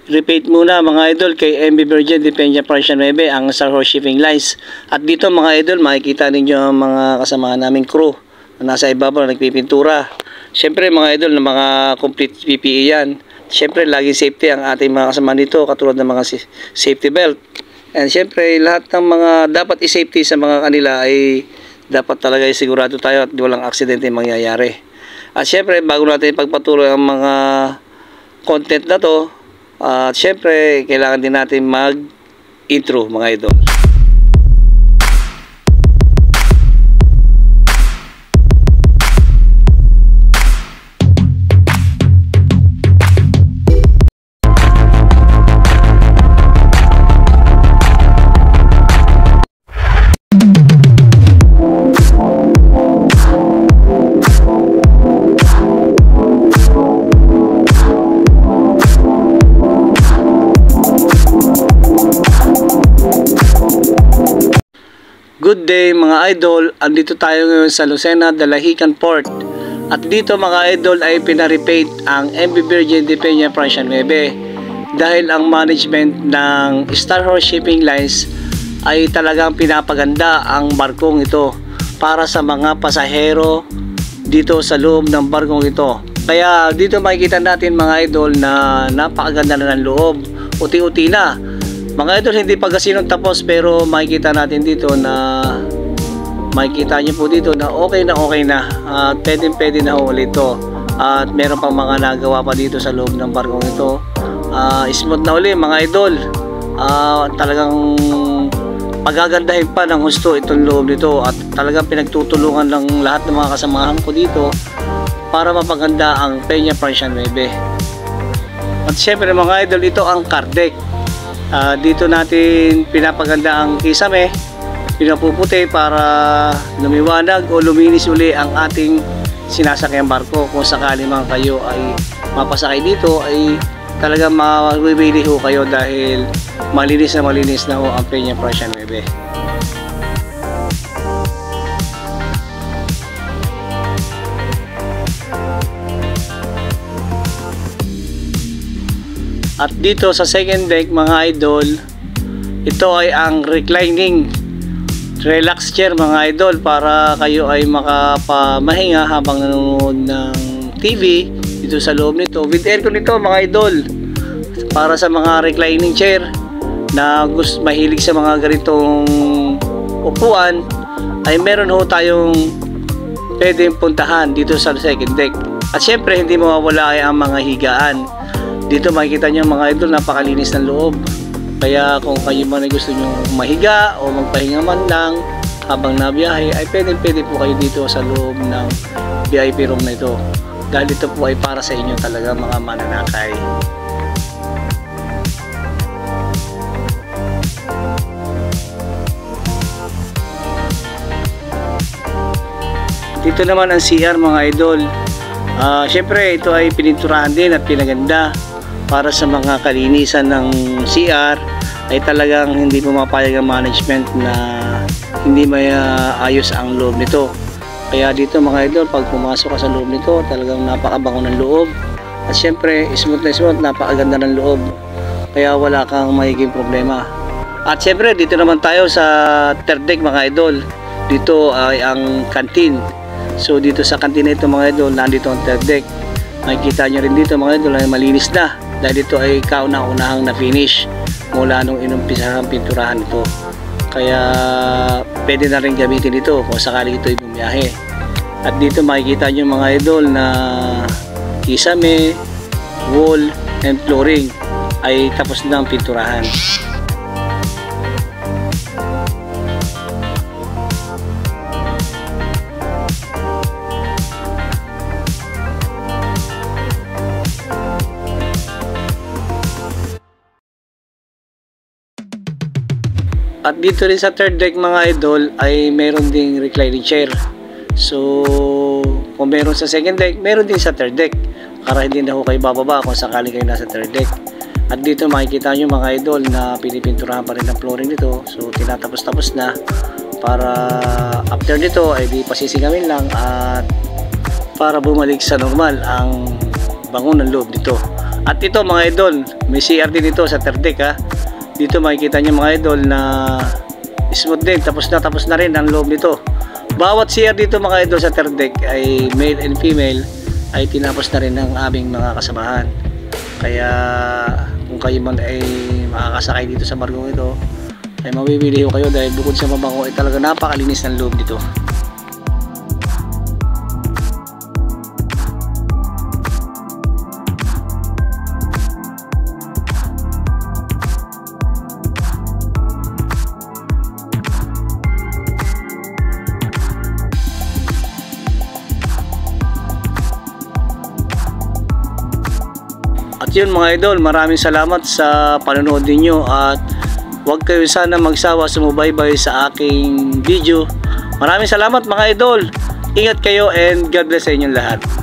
Repeat muna mga idol kay MB Virgin Depenya Persian 9 ang Star Horse Shipping Lines. At dito mga idol, makikita ninyo ang mga kasama naming crew na nasa ibabaw nagpipintura. Siyempre mga idol, na mga complete PPE yan. Siyempre lagi safety ang ating mga kasama dito, katulad ng mga safety belt. And siyempre lahat ng mga dapat i-safety sa mga kanila ay dapat talaga sigurado tayo at walang aksidente mangyayari. At siyempre bago natin pagpatuloy ang mga content na to, at syempre, kailangan din natin mag-intro mga idol. Good day mga idol, andito tayo ngayon sa Lucena, Dalahican Port. At dito mga idol ay pinarepaint ang MB Virgin Depenya Persian 9 dahil ang management ng Star Horse Shipping Lines ay talagang pinapaganda ang barkong ito para sa mga pasahero dito sa loob ng barkong ito. Kaya dito makikita natin mga idol na napakaganda na ng loob, uti-uti na. Mga idol, hindi pa gasinong tapos pero makikita natin dito na makikita nyo po dito na okay na at pwede na ulit ito. At meron pang mga nagawa pa dito sa loob ng barkong ito. Smooth na uli mga idol. Talagang pagagandahin pa ng husto itong loob nito at talagang pinagtutulungan ng lahat ng mga kasamahan ko dito para mapaganda ang Peña Persian 9. At syempre mga idol, ito ang car deck. Dito natin pinapaganda ang kisame, pinapuputi para lumiwanag o luminis uli ang ating sinasakyang barko. Kung sakali man kayo ay mapasakay dito ay talagang mawibili ho kayo dahil malinis na ho ang Peña Persian 9. At dito sa second deck mga idol, ito ay ang reclining relax chair mga idol para kayo ay makapamahinga habang nanonood ng TV dito sa loob nito. With aircon nito mga idol, para sa mga reclining chair na mahilig sa mga ganitong upuan ay meron ho tayong pwedeng puntahan dito sa second deck. At syempre hindi mawawala ay ang mga higaan. Dito makikita nyo mga idol, napakalinis ng loob. Kaya kung kayo man ay gusto nyo mahiga o magpahinga man lang habang nabiyahe, ay pwede po kayo dito sa loob ng VIP room na ito. Dahil ito po ay para sa inyo talaga mga mananakay. Dito naman ang CR mga idol. Syempre ito ay pininturahan din at pinaganda para sa mga kalinisan ng CR. Ay talagang hindi pumapayag ang management na hindi may ayos ang loob nito. Kaya dito mga idol, pag pumasok ka sa loob nito, talagang napakabango ng loob. At syempre smooth, napakaganda ng loob. Kaya wala kang magiging problema. At syempre dito naman tayo sa third deck mga idol. Dito ay ang canteen. So dito sa kantina ito mga idol, nandito ang third deck. Makikita nyo rin dito mga idol ay malinis na dahil ito ay kauna-unahang na finish mula nung inumpisahang pinturahan ito. Kaya pwede na rin gamitin ito kung sakali ito ay bumiyahe. At dito makikita nyo mga idol na kisame, wall and flooring ay tapos na ang pinturahan. At dito rin sa third deck mga idol ay meron ding reclining chair. So kung meron sa second deck, meron din sa third deck para hindi na ho kayo bababa kung sakali kayo nasa third deck. At dito makikita nyo mga idol na pinipinturahan pa rin ang flooring nito. So tinatapos-tapos na para after nito ay di pasisigamin lang at para bumalik sa normal ang bango ng loob nito. At ito mga idol, may CR din ito sa third deck ha. Dito makikita nyo mga idol na smooth din, tapos na rin ang loob nito. Bawat CR dito mga idol sa third deck ay male and female ay tinapos na rin ng aming mga kasamahan. Kaya kung kayo man ay makakasakay dito sa barkong ito ay mabibili kayo dahil bukod sa mabango ay talaga napakalinis ng loob dito. At yun mga idol, maraming salamat sa panonood ninyo at huwag kayo sana magsawa sumubaybay sa aking video. Maraming salamat mga idol. Ingat kayo and God bless sa inyong lahat.